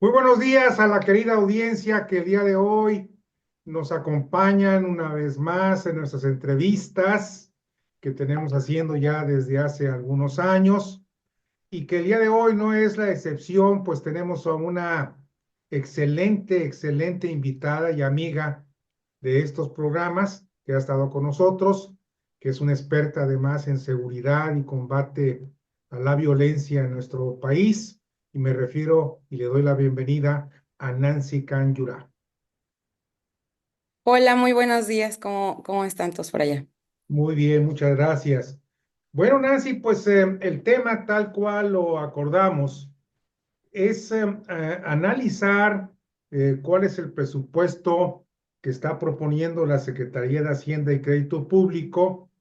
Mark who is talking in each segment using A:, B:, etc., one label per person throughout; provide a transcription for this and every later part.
A: Muy buenos días a la querida audiencia que el día de hoy nos acompañan una vez más en nuestras entrevistas que tenemos haciendo ya desde hace algunos años y que el día de hoy no es la excepción, pues tenemos a una excelente invitada y amiga de estos programas que ha estado con nosotros, que es una experta además en seguridad y combate a la violencia en nuestro país, y me refiero y le doy la bienvenida a Nancy Canyura.
B: Hola, muy buenos días. ¿Cómo están todos por allá?
A: Muy bien, muchas gracias. Bueno, Nancy, pues el tema tal cual lo acordamos es analizar cuál es el presupuesto que está proponiendo la Secretaría de Hacienda y Crédito Público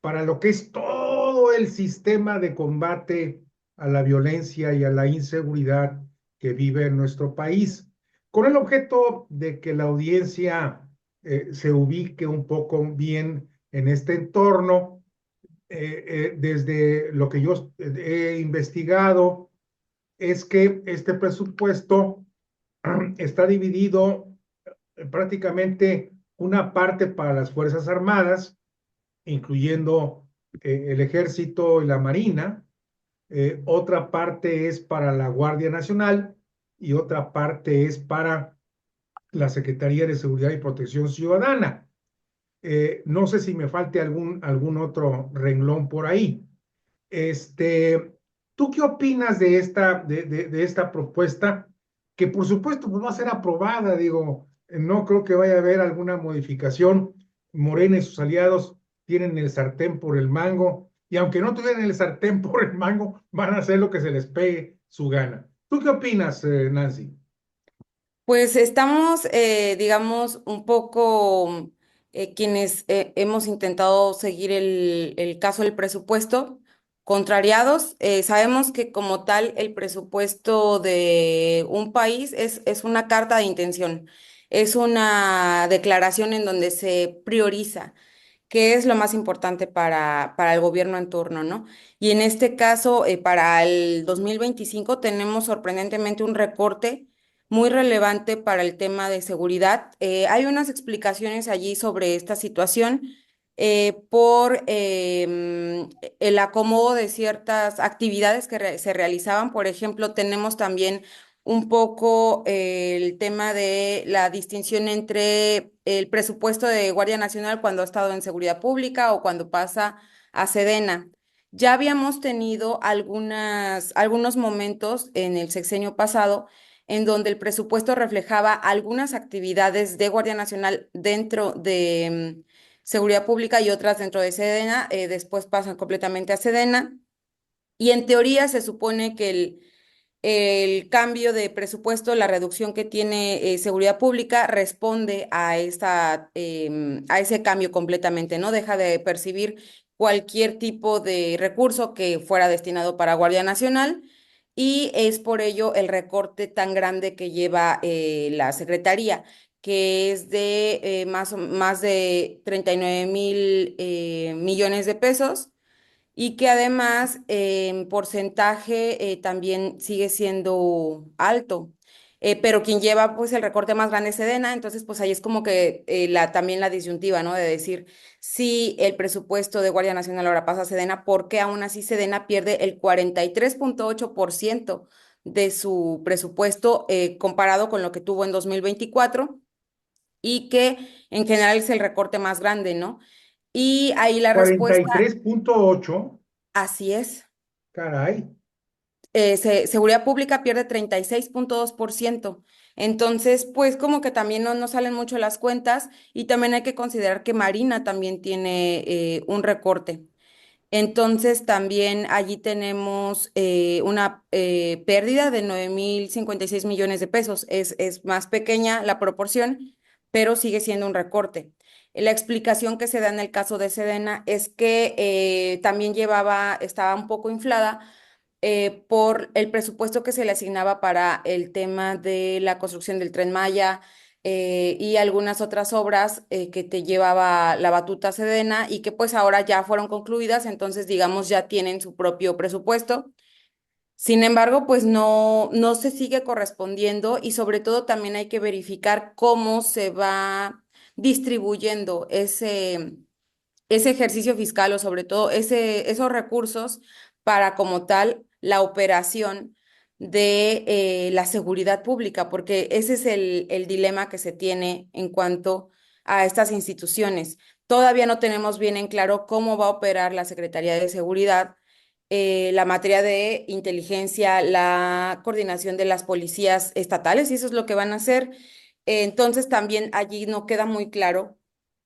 A: para lo que es todo el sistema de combate a la violencia y a la inseguridad que vive en nuestro país, con el objeto de que la audiencia se ubique un poco bien en este entorno. Desde lo que yo he investigado, es que este presupuesto está dividido prácticamente una parte para las Fuerzas Armadas, incluyendo el Ejército y la Marina, otra parte es para la Guardia Nacional y otra parte es para la Secretaría de Seguridad y Protección Ciudadana. No sé si me falte algún otro renglón por ahí. Este, ¿Tú qué opinas de de esta propuesta? Que por supuesto pues, va a ser aprobada, digo, no creo que vaya a haber alguna modificación. Morena y sus aliados tienen el sartén por el mango, y aunque no tuvieran el sartén por el mango, van a hacer lo que se les pegue su gana. ¿Tú qué opinas, Nancy?
B: Pues estamos, digamos, un poco quienes hemos intentado seguir el caso del presupuesto, contrariados. Sabemos que como tal el presupuesto de un país es una carta de intención, es una declaración en donde se prioriza qué es lo más importante para el gobierno en turno, ¿no? Y en este caso, para el 2025 tenemos sorprendentemente un recorte muy relevante para el tema de seguridad. Hay unas explicaciones allí sobre esta situación por el acomodo de ciertas actividades que se realizaban. Por ejemplo, tenemos también un poco el tema de la distinción entre el presupuesto de Guardia Nacional cuando ha estado en seguridad pública o cuando pasa a Sedena. Ya habíamos tenido algunos momentos en el sexenio pasado en donde el presupuesto reflejaba algunas actividades de Guardia Nacional dentro de Seguridad Pública y otras dentro de Sedena, después pasan completamente a Sedena, y en teoría se supone que el cambio de presupuesto, la reducción que tiene Seguridad Pública, responde a a ese cambio completamente, ¿no? Deja de percibir cualquier tipo de recurso que fuera destinado para Guardia Nacional, y es por ello el recorte tan grande que lleva la Secretaría, que es de más de 39 mil millones de pesos, y que además en porcentaje también sigue siendo alto. Pero quien lleva pues el recorte más grande es Sedena. Entonces pues ahí es como que también la disyuntiva, ¿no? De decir, si el presupuesto de Guardia Nacional ahora pasa a Sedena, ¿por qué aún así Sedena pierde el 43,8% de su presupuesto comparado con lo que tuvo en 2024, y que en general es el recorte más grande, ¿no? Y ahí la
A: Cuarenta y
B: respuesta,
A: tres punto ocho,
B: así es.
A: caray.
B: Seguridad Pública pierde 36,2%. Entonces, pues como que también no salen mucho las cuentas, y también hay que considerar que Marina también tiene un recorte. Entonces, también allí tenemos una pérdida de 9,056 millones de pesos. Es más pequeña la proporción, pero sigue siendo un recorte. La explicación que se da en el caso de Sedena es que también estaba un poco inflada por el presupuesto que se le asignaba para el tema de la construcción del Tren Maya y algunas otras obras que te llevaba la batuta Sedena, y que pues ahora ya fueron concluidas, entonces digamos ya tienen su propio presupuesto. Sin embargo, pues no se sigue correspondiendo y sobre todo también hay que verificar cómo se va distribuyendo ese ejercicio fiscal o sobre todo esos recursos para como tal la operación de la seguridad pública, porque ese es el dilema que se tiene en cuanto a estas instituciones. Todavía no tenemos bien en claro cómo va a operar la Secretaría de Seguridad, la materia de inteligencia, la coordinación de las policías estatales, y eso es lo que van a hacer. Entonces también allí no queda muy claro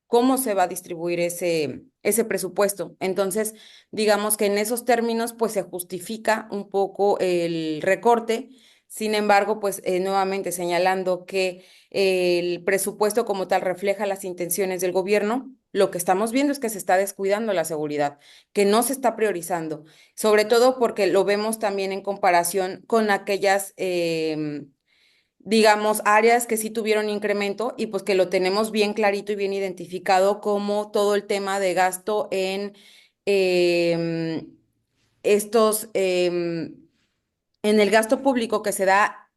B: cómo se va a distribuir ese presupuesto. Entonces, digamos que en esos términos, pues se justifica un poco el recorte. Sin embargo, pues nuevamente señalando que el presupuesto como tal refleja las intenciones del gobierno, lo que estamos viendo es que se está descuidando la seguridad, que no se está priorizando, sobre todo porque lo vemos también en comparación con aquellas digamos, áreas que sí tuvieron incremento y pues que lo tenemos bien clarito y bien identificado como todo el tema de gasto en em, estos, en el gasto público que se da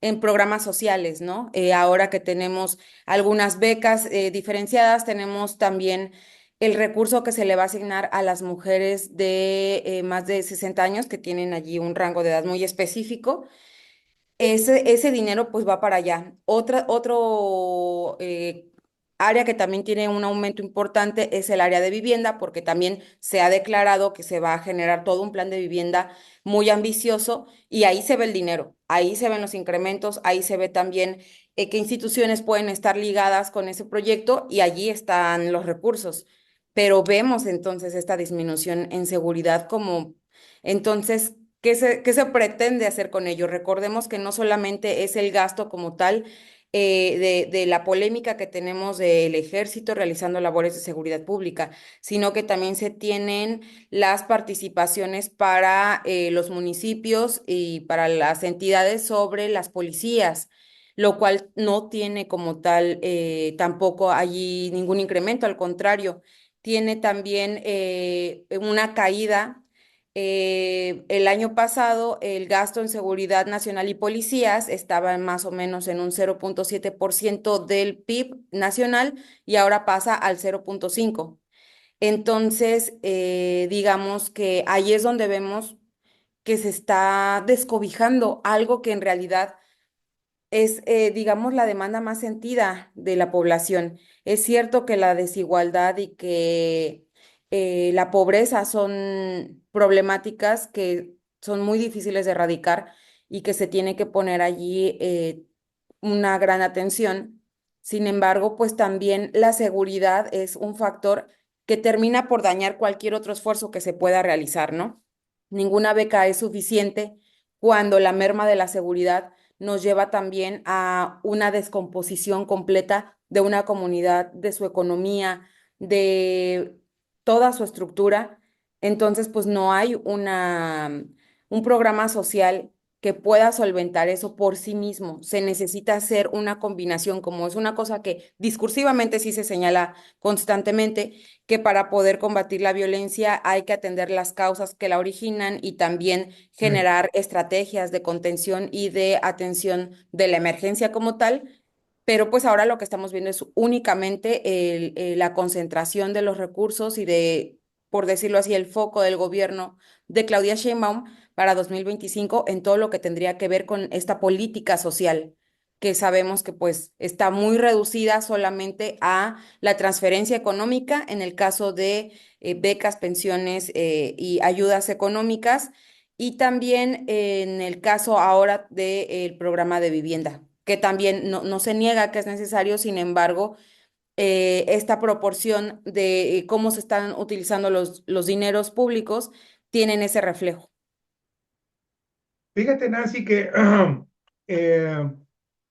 B: en programas sociales, ¿no? Ahora que tenemos algunas becas diferenciadas, tenemos también el recurso que se le va a asignar a las mujeres de más de 60 años que tienen allí un rango de edad muy específico. Ese dinero pues va para allá. Otro área que también tiene un aumento importante es el área de vivienda, porque también se ha declarado que se va a generar todo un plan de vivienda muy ambicioso y ahí se ve el dinero, ahí se ven los incrementos, ahí se ve también qué instituciones pueden estar ligadas con ese proyecto y allí están los recursos. Pero vemos entonces esta disminución en seguridad como, entonces, qué se pretende hacer con ello? Recordemos que no solamente es el gasto como tal de la polémica que tenemos del ejército realizando labores de seguridad pública, sino que también se tienen las participaciones para los municipios y para las entidades sobre las policías, lo cual no tiene como tal tampoco allí ningún incremento, al contrario, tiene también una caída. El año pasado el gasto en seguridad nacional y policías estaba más o menos en un 0,7% del PIB nacional y ahora pasa al 0,5. Entonces, digamos que ahí es donde vemos que se está descobijando algo que en realidad es, digamos, la demanda más sentida de la población. Es cierto que la desigualdad y que la pobreza son problemáticas que son muy difíciles de erradicar y que se tiene que poner allí una gran atención. Sin embargo, pues también la seguridad es un factor que termina por dañar cualquier otro esfuerzo que se pueda realizar, ¿no? Ninguna beca es suficiente cuando la merma de la seguridad nos lleva también a una descomposición completa de una comunidad, de su economía, de toda su estructura. Entonces, pues no hay un programa social que pueda solventar eso por sí mismo. Se necesita hacer una combinación, como es una cosa que discursivamente sí se señala constantemente, que para poder combatir la violencia hay que atender las causas que la originan y también
A: Sí.
B: generar estrategias de contención y de atención de la emergencia como tal. Pero pues ahora lo que estamos viendo es únicamente la concentración de los recursos y de, por decirlo así, el foco del gobierno de Claudia Sheinbaum para 2025 en todo lo que tendría que ver con esta política social, que sabemos que pues está muy reducida solamente a la transferencia económica en el caso de becas, pensiones y ayudas económicas, y también en el caso ahora del programa de vivienda, que también no se niega que es necesario, sin embargo, esta proporción de cómo se están utilizando los dineros públicos tienen ese reflejo.
A: Fíjate, Nancy, que eh,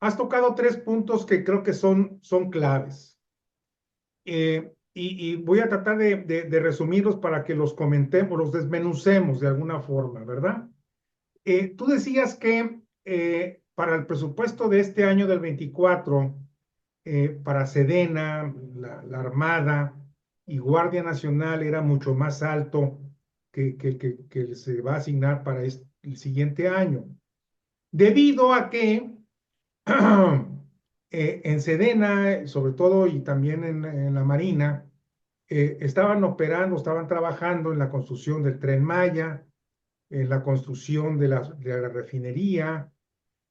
A: has tocado tres puntos que creo que son claves. Y voy a tratar de resumirlos para que los comentemos, los desmenucemos de alguna forma, ¿verdad? Tú decías que para el presupuesto de este año del 24, para Sedena, la Armada y Guardia Nacional era mucho más alto que se va a asignar para el siguiente año, debido a que en Sedena, sobre todo, y también en la Marina, estaban operando, estaban trabajando en la construcción del Tren Maya, en la construcción de la refinería,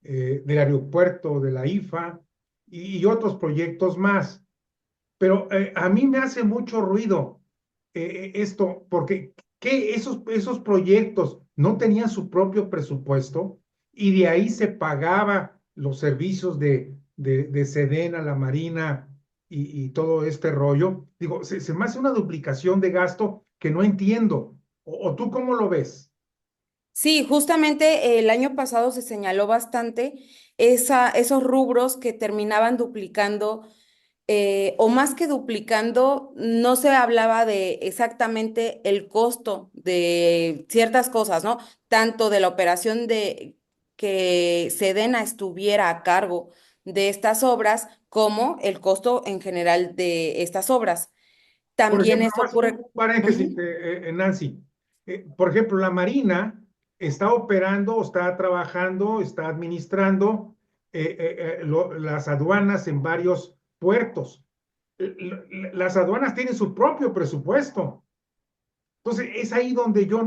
A: del aeropuerto de la IFA y otros proyectos más. Pero a mí me hace mucho ruido esto, porque esos proyectos no tenían su propio presupuesto y de ahí se pagaba los servicios de Sedena, la Marina y todo este rollo. Digo, se me hace una duplicación de gasto que no entiendo. O tú cómo lo ves?
B: Sí, justamente el año pasado se señaló bastante esos rubros que terminaban duplicando, o más que duplicando, no se hablaba de exactamente el costo de ciertas cosas, ¿no? Tanto de la operación de que Sedena estuviera a cargo de estas obras, como el costo en general de estas obras.
A: Por
B: También
A: ejemplo,
B: eso
A: más un
B: ocurre.
A: paréntesis,
B: Ujú.
A: Nancy. Por ejemplo, la Marina está operando, está trabajando, está administrando las aduanas en varios puertos. Las aduanas tienen su propio presupuesto. Entonces, es ahí donde yo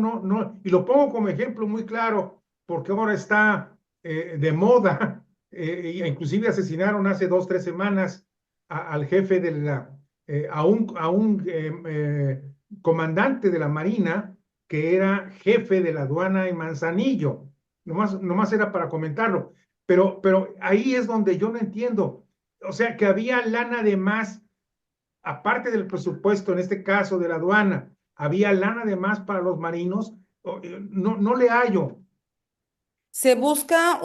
A: y lo pongo como ejemplo muy claro, porque ahora está de moda, inclusive asesinaron hace 2, 3 semanas al jefe a un comandante de la Marina que era jefe de la aduana en Manzanillo. Nomás era para comentarlo. Pero ahí es donde yo no entiendo. O sea, que había lana de más aparte del presupuesto, en este caso de la aduana, había lana de más para los marinos, no le hallo.
B: Se busca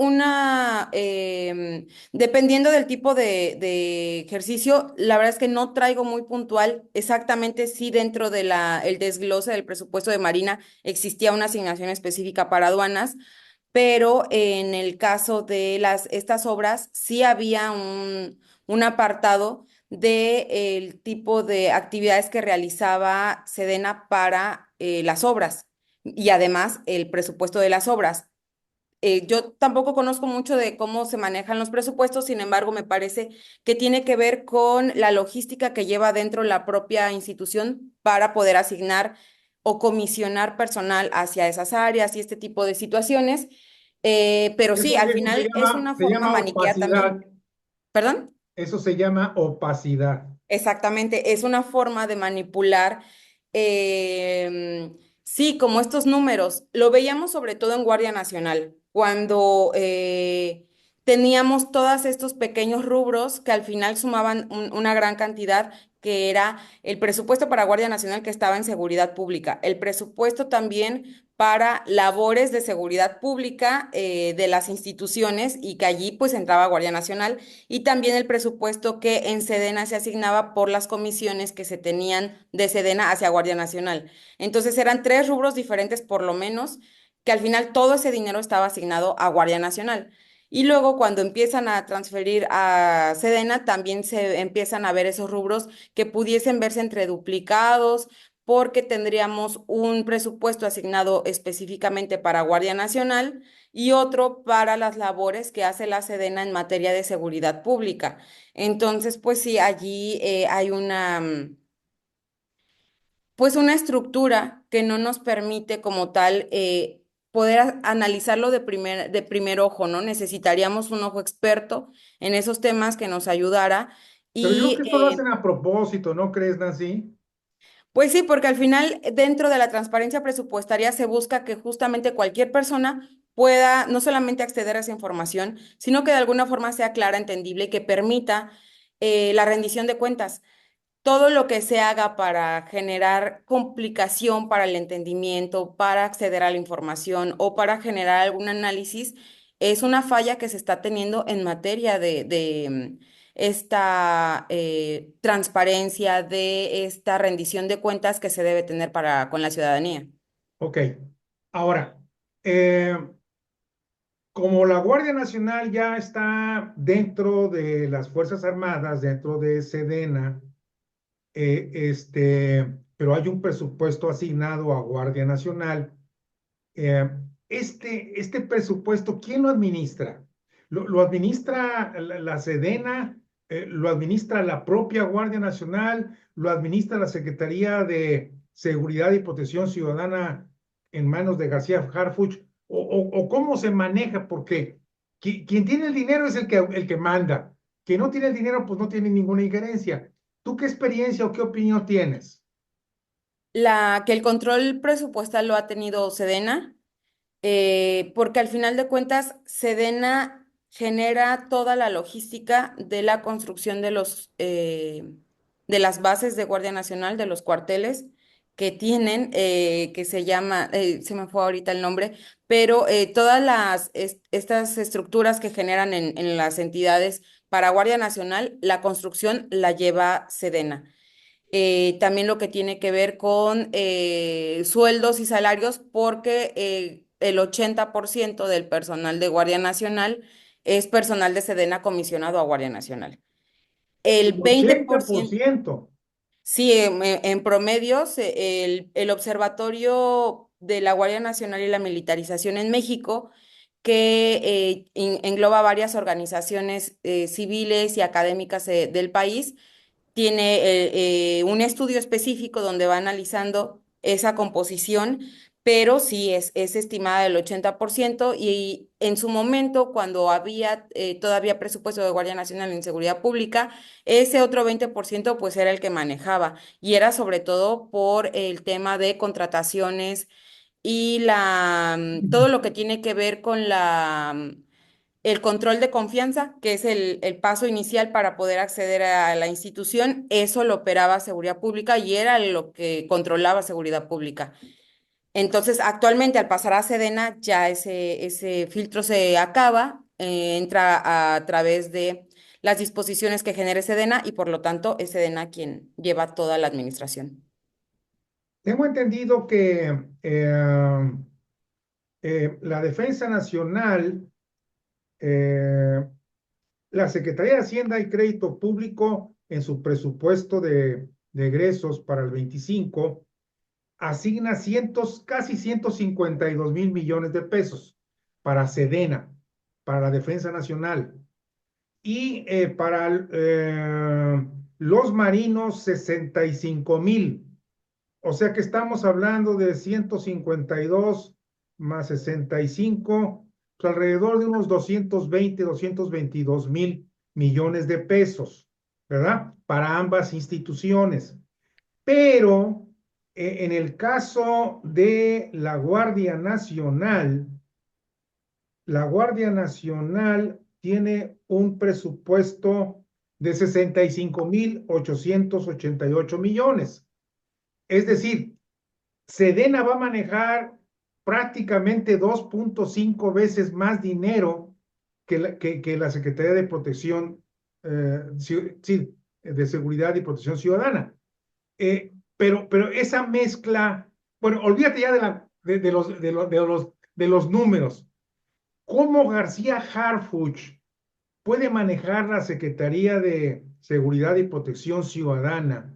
B: dependiendo del tipo de ejercicio, la verdad es que no traigo muy puntual exactamente si dentro de el desglose del presupuesto de Marina existía una asignación específica para aduanas, pero en el caso de estas obras sí había un apartado de el tipo de actividades que realizaba Sedena para las obras y además el presupuesto de las obras. Yo tampoco conozco mucho de cómo se manejan los presupuestos, sin embargo, me parece que tiene que ver con la logística que lleva dentro la propia institución para poder asignar o comisionar personal hacia esas áreas y este tipo de situaciones. Pero sí, al
A: Eso
B: final es una
A: se
B: forma
A: llama
B: maniquea
A: opacidad,
B: también. ¿Perdón?
A: eso se llama opacidad.
B: Exactamente, es una forma de manipular, sí, como estos números. Lo veíamos sobre todo en Guardia Nacional, cuando teníamos todos estos pequeños rubros que al final sumaban una gran cantidad, que era el presupuesto para Guardia Nacional que estaba en seguridad pública, el presupuesto también para labores de seguridad pública de las instituciones y que allí pues entraba Guardia Nacional y también el presupuesto que en Sedena se asignaba por las comisiones que se tenían de Sedena hacia Guardia Nacional. Entonces eran tres rubros diferentes por lo menos, que al final todo ese dinero estaba asignado a Guardia Nacional. Y luego cuando empiezan a transferir a Sedena, también se empiezan a ver esos rubros que pudiesen verse entre duplicados, porque tendríamos un presupuesto asignado específicamente para Guardia Nacional y otro para las labores que hace la Sedena en materia de seguridad pública. Entonces, pues sí, allí hay pues una estructura que no nos permite como tal poder analizarlo de primer ojo, ¿no? Necesitaríamos un ojo experto en esos temas que nos ayudara.
A: Pero yo creo
B: Y
A: que esto lo hacen a propósito, ¿no crees, Nancy?
B: pues sí, porque al final, dentro de la transparencia presupuestaria, se busca que justamente cualquier persona pueda no solamente acceder a esa información, sino que de alguna forma sea clara, entendible y que permita la rendición de cuentas. Todo lo que se haga para generar complicación para el entendimiento, para acceder a la información o para generar algún análisis, es una falla que se está teniendo en materia de esta transparencia, de esta rendición de cuentas que se debe tener con la ciudadanía.
A: Ok. Ahora, eh, como la Guardia Nacional ya está dentro de las Fuerzas Armadas, dentro de Sedena, pero hay un presupuesto asignado a Guardia Nacional. este presupuesto, ¿quién lo administra? ¿Lo administra la Sedena? ¿Lo administra la propia Guardia Nacional? ¿Lo administra la Secretaría de Seguridad y Protección Ciudadana en manos de García Harfuch? ¿O cómo se maneja? Porque quien tiene el dinero es el que manda. Quien no tiene el dinero, pues no tiene ninguna injerencia. ¿Tú qué experiencia o qué opinión tienes?
B: Que el control presupuestal lo ha tenido Sedena, porque al final de cuentas, Sedena genera toda la logística de la construcción de las bases de Guardia Nacional, de los cuarteles que tienen, que se llama, se me fue ahorita el nombre, pero todas estas estructuras que generan en las entidades para Guardia Nacional, la construcción la lleva Sedena. También lo que tiene que ver con sueldos y salarios, porque el 80% del personal de Guardia Nacional es personal de Sedena comisionado a Guardia Nacional.
A: El
B: El veinte por
A: ochenta por
B: ciento
A: ciento
B: Sí, en promedio, el Observatorio de la Guardia Nacional y la Militarización en México, que engloba varias organizaciones civiles y académicas del país, tiene un estudio específico donde va analizando esa composición, pero sí es estimada del 80%, y en su momento, cuando había todavía presupuesto de Guardia Nacional en Seguridad Pública, ese otro 20% pues era el que manejaba, y era sobre todo por el tema de contrataciones y todo lo que tiene que ver con el control de confianza, que es el paso inicial para poder acceder a la institución. Eso lo operaba Seguridad Pública y era lo que controlaba Seguridad Pública. Entonces, actualmente, al pasar a Sedena, ya ese filtro se acaba, entra a través de las disposiciones que genere Sedena, y por lo tanto es Sedena quien lleva toda la administración.
A: Tengo entendido que la Defensa Nacional, eh, la Secretaría de Hacienda y Crédito Público, en su presupuesto de egresos para el 25, asigna casi 152,000 millones de pesos para Sedena, para la Defensa Nacional. Y para los marinos, 65,000. O sea que estamos hablando de 152 más 65, pues alrededor de unos 222,000 de pesos, ¿verdad? Para ambas instituciones. Pero en el caso de la Guardia Nacional tiene un presupuesto de 65,888 millones. Es decir, Sedena va a manejar prácticamente 2,5 veces más dinero que la Secretaría de Protección, sí, de Seguridad y Protección Ciudadana. Pero esa mezcla, bueno, olvídate ya de los números. ¿Cómo García Harfuch puede manejar la Secretaría de Seguridad y Protección Ciudadana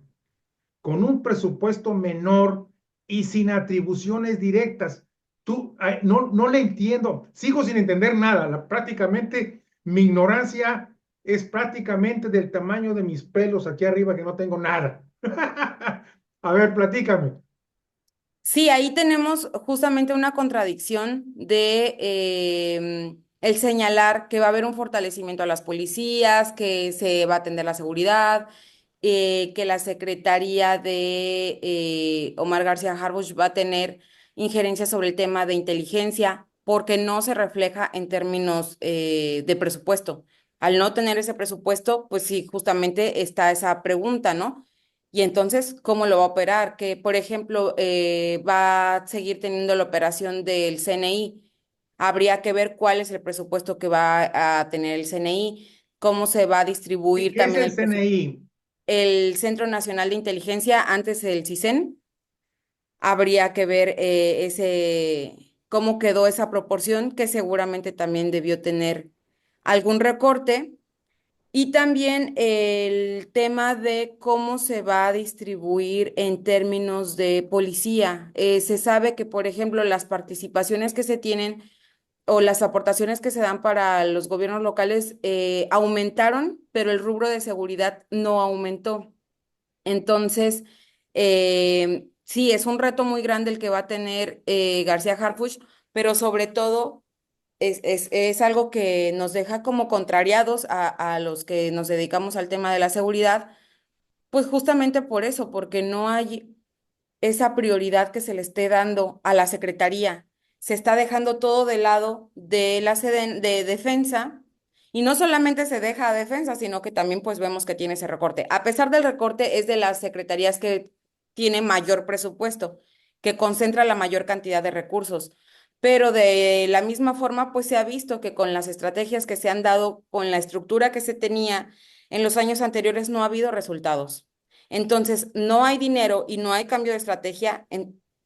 A: con un presupuesto menor y sin atribuciones directas? No le entiendo, sigo sin entender nada. Prácticamente mi ignorancia es prácticamente del tamaño de mis pelos aquí arriba, que no tengo nada. A ver, platícame.
B: Sí, ahí tenemos justamente una contradicción de el señalar que va a haber un fortalecimiento a las policías, que se va a atender la seguridad, que la Secretaría de Omar García Harfuch va a tener injerencia sobre el tema de inteligencia, porque no se refleja en términos de presupuesto. Al no tener ese presupuesto, pues sí, justamente está esa pregunta, ¿no? Y entonces, ¿cómo lo va a operar? Que, por ejemplo, va a seguir teniendo la operación del CNI. Habría que ver cuál es el presupuesto que va a tener el CNI, cómo se va a
A: ¿Qué,
B: distribuir
A: qué es
B: también
A: el
B: el presupuesto.
A: CNI?
B: El Centro Nacional de Inteligencia, antes el CISEN. Habría que ver cómo quedó esa proporción, que seguramente también debió tener algún recorte. Y también el tema de cómo se va a distribuir en términos de policía. Se sabe que, por ejemplo, las participaciones que se tienen o las aportaciones que se dan para los gobiernos locales aumentaron, pero el rubro de seguridad no aumentó. Entonces, sí, es un reto muy grande el que va a tener García Harfuch, pero sobre todo es algo que nos deja como contrariados a los que nos dedicamos al tema de la seguridad, pues justamente por eso, porque no hay esa prioridad que se le esté dando a la Secretaría. Se está dejando todo de lado de la de defensa y no solamente se deja a defensa, sino que también pues vemos que tiene ese recorte. A pesar del recorte, es de las secretarías que tiene mayor presupuesto, que concentra la mayor cantidad de recursos. Pero de la misma forma, pues se ha visto que con las estrategias que se han dado, con la estructura que se tenía en los años anteriores, no ha habido resultados. Entonces, no hay dinero y no hay cambio de estrategia,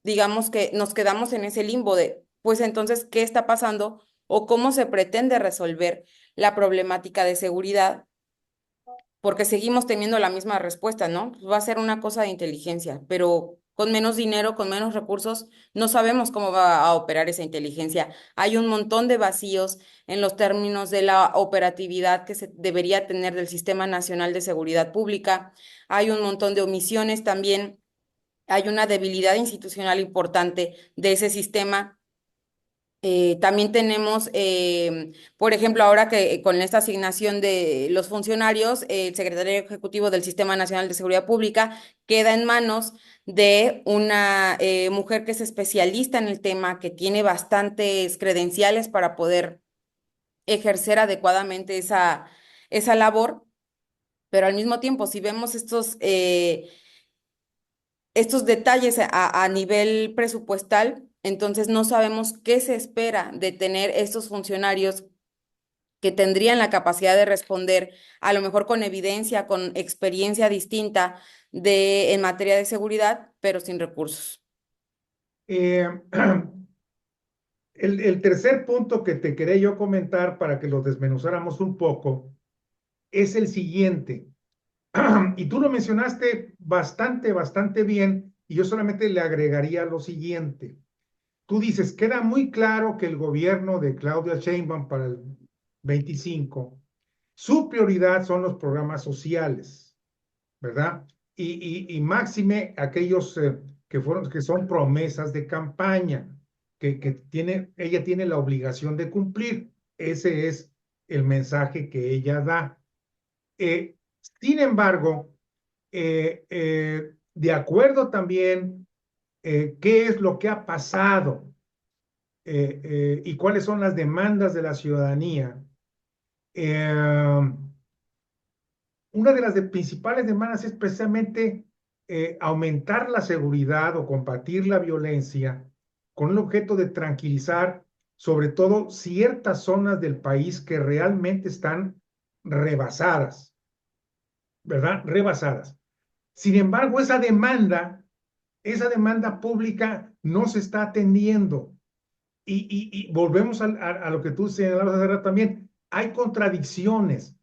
B: digamos que nos quedamos en ese limbo de, pues entonces, ¿qué está pasando o cómo se pretende resolver la problemática de seguridad? Porque seguimos teniendo la misma respuesta, ¿no? Pues va a ser una cosa de inteligencia, pero con menos dinero, con menos recursos, no sabemos cómo va a operar esa inteligencia. Hay un montón de vacíos en los términos de la operatividad que se debería tener del Sistema Nacional de Seguridad Pública. Hay un montón de omisiones también. Hay una debilidad institucional importante de ese sistema. También tenemos, por ejemplo, ahora que con esta asignación de los funcionarios, el secretario ejecutivo del Sistema Nacional de Seguridad Pública queda en manos de una mujer que es especialista en el tema, que tiene bastantes credenciales para poder ejercer adecuadamente esa labor, pero al mismo tiempo, si vemos estos detalles a nivel presupuestal, entonces no sabemos qué se espera de tener estos funcionarios que tendrían la capacidad de responder, a lo mejor con evidencia, con experiencia distinta en materia de seguridad, pero sin recursos.
A: Eh, el tercer punto que te quería yo comentar para que lo desmenuzáramos un poco es el siguiente. Y tú lo mencionaste bastante bien, y yo solamente le agregaría lo siguiente. Tú dices, queda muy claro que el gobierno de Claudia Sheinbaum para el 25, su prioridad son los programas sociales, ¿verdad? Y máxime aquellos que son promesas de campaña, ella tiene la obligación de cumplir. Ese es el mensaje que ella da. Eh, Sin embargo, de acuerdo también qué es lo que ha pasado y cuáles son las demandas de la ciudadanía. Eh, una de las principales demandas es precisamente aumentar la seguridad o combatir la violencia con el objeto de tranquilizar sobre todo ciertas zonas del país que realmente están rebasadas, ¿verdad? Rebasadas. Sin embargo, esa demanda pública no se está atendiendo. Y volvemos a lo que tú señalabas hace rato también. Hay contradicciones.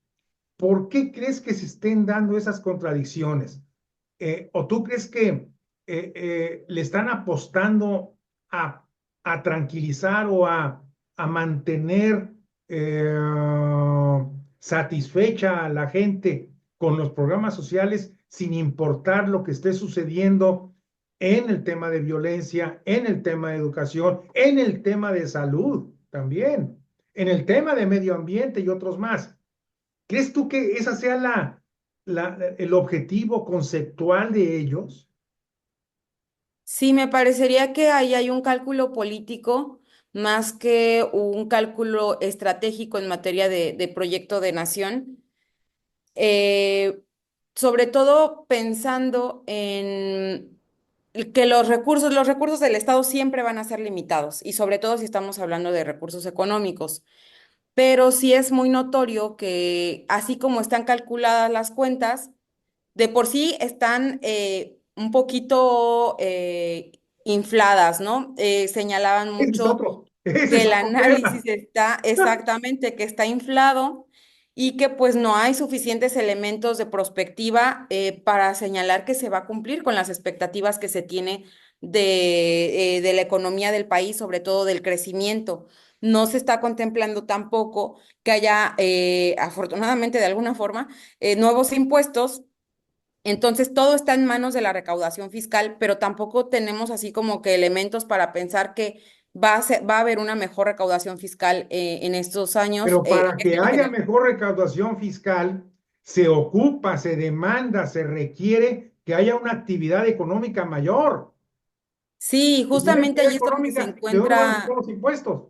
A: ¿Por qué crees que se estén dando esas contradicciones? ¿O tú crees que le están apostando a, a tranquilizar o a mantener eh, satisfecha a la gente con los programas sociales sin importar lo que esté sucediendo en el tema de violencia, en el tema de educación, en el tema de salud también, en el tema de medio ambiente y otros más? ¿Crees tú que esa sea el objetivo conceptual de ellos?
B: Sí, me parecería que ahí hay un cálculo político más que un cálculo estratégico en materia de proyecto de nación. eh, Sobre todo pensando en que los recursos del Estado siempre van a ser limitados, y sobre todo si estamos hablando de recursos económicos. Pero sí es muy notorio que así como están calculadas las cuentas, de por sí están un poquito infladas, ¿no? Señalaban
A: Ese es
B: mucho
A: otro, ese
B: que
A: es
B: el
A: otro
B: análisis
A: tema.
B: está exactamente, que está inflado y que pues no hay suficientes elementos de prospectiva para señalar que se va a cumplir con las expectativas que se tiene de la economía del país, sobre todo del crecimiento. No se está contemplando tampoco que haya, afortunadamente de alguna forma, nuevos impuestos. Entonces, todo está en manos de la recaudación fiscal, pero tampoco tenemos así como que elementos para pensar que va a haber una mejor recaudación fiscal en estos años,
A: Pero
B: en
A: para
B: este
A: que
B: año que
A: haya
B: viene.
A: mejor recaudación fiscal, se ocupa, se demanda, se requiere que haya una actividad económica mayor.
B: Sí,
A: Y si no hay
B: justamente
A: actividad
B: ahí es donde se
A: económica, ¿de dónde van a sacar
B: encuentra
A: los impuestos?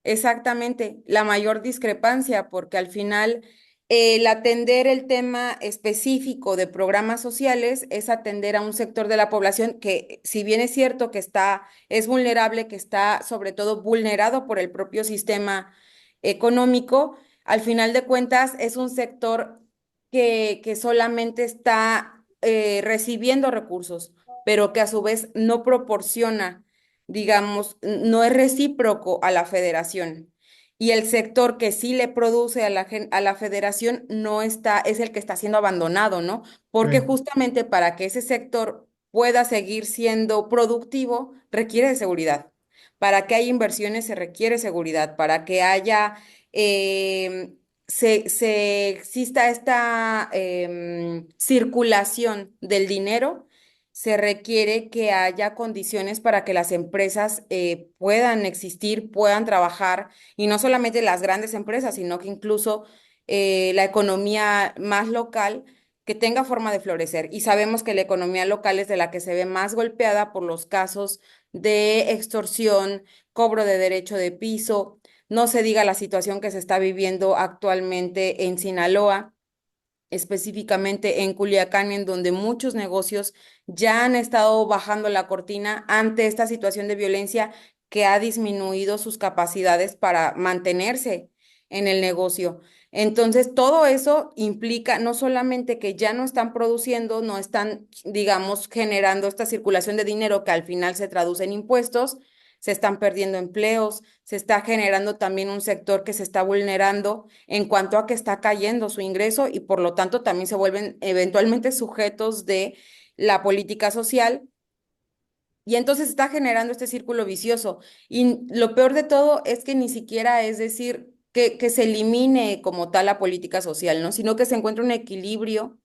B: exactamente la mayor discrepancia, porque al final el atender el tema específico de programas sociales es atender a un sector de la población que, si bien es cierto que es vulnerable, que está sobre todo vulnerado por el propio sistema económico, al final de cuentas es un sector que solamente está recibiendo recursos, pero que a su vez no proporciona, digamos, no es recíproco a la federación. Y el sector que sí le produce a la federación no está, es el que está siendo abandonado, ¿no? Porque
A: Sí.
B: justamente para que ese sector pueda seguir siendo productivo, requiere de seguridad. Para que haya inversiones se requiere seguridad. Para que haya, se exista esta circulación del dinero, se requiere que haya condiciones para que las empresas puedan existir, puedan trabajar, y no solamente las grandes empresas, sino que incluso la economía más local que tenga forma de florecer. Y sabemos que la economía local es de la que se ve más golpeada por los casos de extorsión, cobro de derecho de piso, no se diga la situación que se está viviendo actualmente en Sinaloa, específicamente en Culiacán, en donde muchos negocios ya han estado bajando la cortina ante esta situación de violencia que ha disminuido sus capacidades para mantenerse en el negocio. Entonces, todo eso implica no solamente que ya no están produciendo, no están, digamos, generando esta circulación de dinero que al final se traduce en impuestos, se están perdiendo empleos, se está generando también un sector que se está vulnerando en cuanto a que está cayendo su ingreso y por lo tanto también se vuelven eventualmente sujetos de la política social y entonces está generando este círculo vicioso. Y lo peor de todo es que ni siquiera es decir que se elimine como tal la política social, ¿no? Sino que se encuentre un equilibrio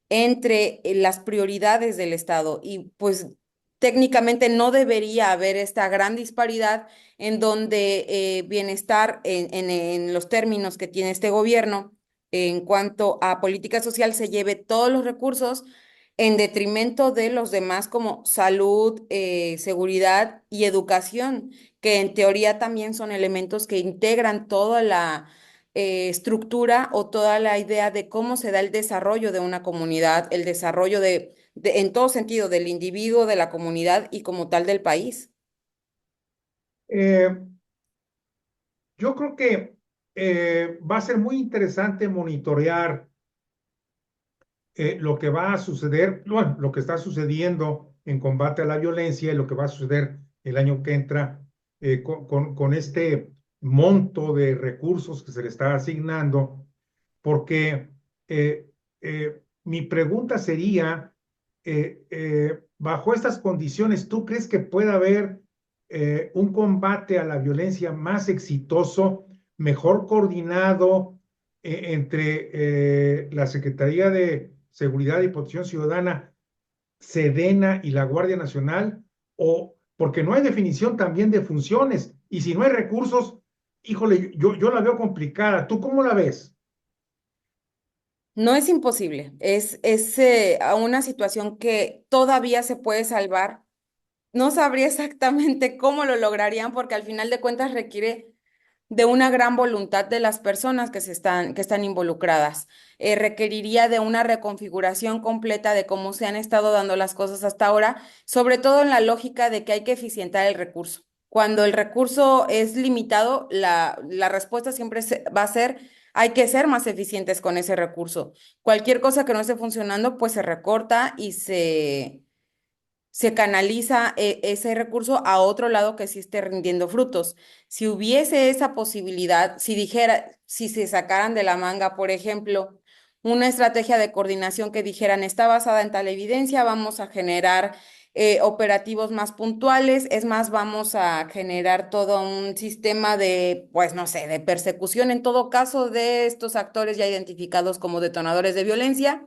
B: entre las prioridades del Estado y pues técnicamente no debería haber esta gran disparidad en donde bienestar en los términos que tiene este gobierno en cuanto a política social se lleve todos los recursos en detrimento de los demás como salud, seguridad y educación, que en teoría también son elementos que integran toda la estructura o toda la idea de cómo se da el desarrollo de una comunidad, el desarrollo en todo sentido del individuo, de la comunidad y como tal del país.
A: Eh, yo creo que va a ser muy interesante monitorear lo que va a suceder, bueno, lo que está sucediendo en combate a la violencia y lo que va a suceder el año que entra con este monto de recursos que se le está asignando, porque mi pregunta sería, bajo estas condiciones, ¿tú crees que pueda haber un combate a la violencia más exitoso, mejor coordinado entre la Secretaría de Seguridad y Protección Ciudadana, Sedena y la Guardia Nacional? O porque no hay definición también de funciones, y si no hay recursos, híjole, yo la veo complicada. ¿Tú cómo la ves?
B: No es imposible, es a una situación que todavía se puede salvar. No sabría exactamente cómo lo lograrían porque al final de cuentas requiere de una gran voluntad de las personas que están involucradas. Requeriría de una reconfiguración completa de cómo se han estado dando las cosas hasta ahora, sobre todo en la lógica de que hay que eficientar el recurso. Cuando el recurso es limitado, la respuesta siempre va a ser, hay que ser más eficientes con ese recurso. Cualquier cosa que no esté funcionando, pues se recorta y se canaliza ese recurso a otro lado que sí esté rindiendo frutos. Si hubiese esa posibilidad, si dijera, si se sacaran de la manga, por ejemplo, una estrategia de coordinación que dijeran, está basada en tal evidencia, vamos a generar operativos más puntuales, es más, vamos a generar todo un sistema de, pues no sé, de persecución en todo caso de estos actores ya identificados como detonadores de violencia.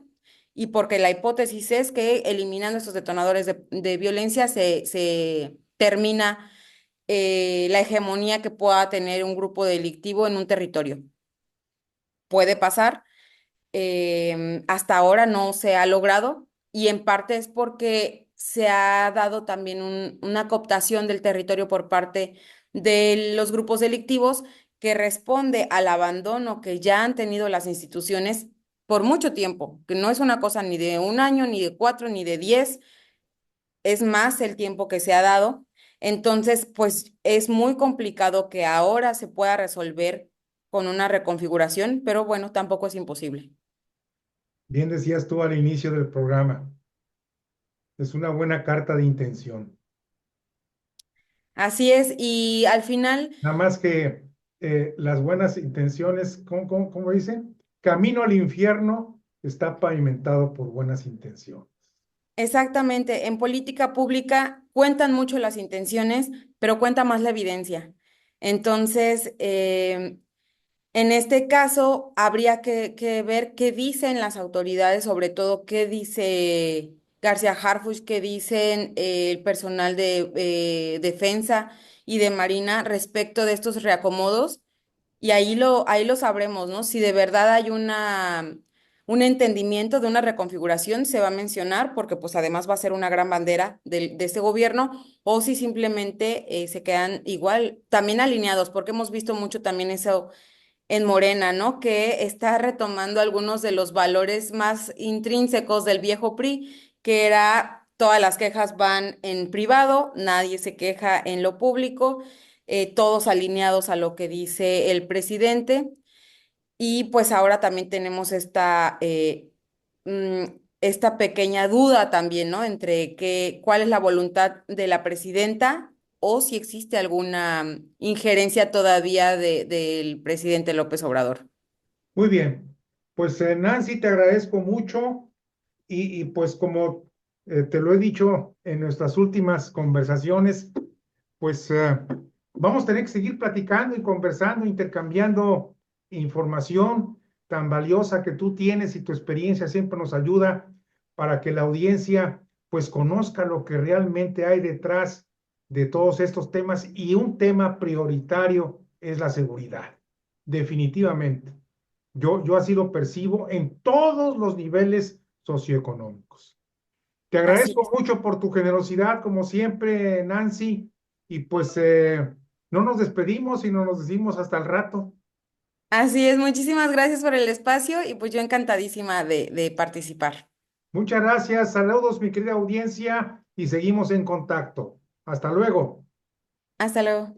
B: Y porque la hipótesis es que eliminando estos detonadores de violencia se termina la hegemonía que pueda tener un grupo delictivo en un territorio. Puede pasar, hasta ahora no se ha logrado y en parte es porque se ha dado también una cooptación del territorio por parte de los grupos delictivos que responde al abandono que ya han tenido las instituciones por mucho tiempo, que no es una cosa ni de un año, ni de cuatro, ni de 10, es más el tiempo que se ha dado. Entonces, pues es muy complicado que ahora se pueda resolver con una reconfiguración, pero bueno, tampoco es imposible.
A: Bien decías tú al inicio del programa, es una buena carta de intención.
B: Así es, y al final,
A: Nada más que las buenas intenciones, ¿cómo dicen? Camino al infierno está pavimentado por buenas intenciones.
B: exactamente, en política pública cuentan mucho las intenciones, pero cuenta más la evidencia. Entonces, en este caso, habría que ver qué dicen las autoridades, sobre todo qué dice García Harfuch, qué dicen el personal de defensa y de Marina respecto de estos reacomodos. Y ahí lo sabremos, ¿no? Si de verdad hay un entendimiento de una reconfiguración, se va a mencionar, porque pues además va a ser una gran bandera de este gobierno, o si simplemente se quedan igual, también alineados, porque hemos visto mucho también eso en Morena, ¿no? Que está retomando algunos de los valores más intrínsecos del viejo PRI, que era todas las quejas van en privado, nadie se queja en lo público, todos alineados a lo que dice el presidente. Y pues ahora también tenemos mm, esta pequeña duda también, ¿no? Entre cuál es la voluntad de la presidenta o si existe alguna injerencia todavía del presidente López Obrador.
A: Muy bien, pues Nancy, te agradezco mucho y pues como te lo he dicho en nuestras últimas conversaciones, pues vamos a tener que seguir platicando y conversando, intercambiando información tan valiosa que tú tienes y tu experiencia siempre nos ayuda para que la audiencia pues conozca lo que realmente hay detrás de todos estos temas y un tema prioritario es la seguridad, definitivamente. Yo así lo percibo en todos los niveles socioeconómicos. Te
B: Así
A: agradezco
B: es.
A: mucho por tu generosidad, como siempre, Nancy, y pues no nos despedimos, sino nos decimos hasta el rato.
B: Así es, muchísimas gracias por el espacio y pues yo encantadísima de participar.
A: Muchas gracias, saludos, mi querida audiencia, y seguimos en contacto. Hasta luego.
B: Hasta luego.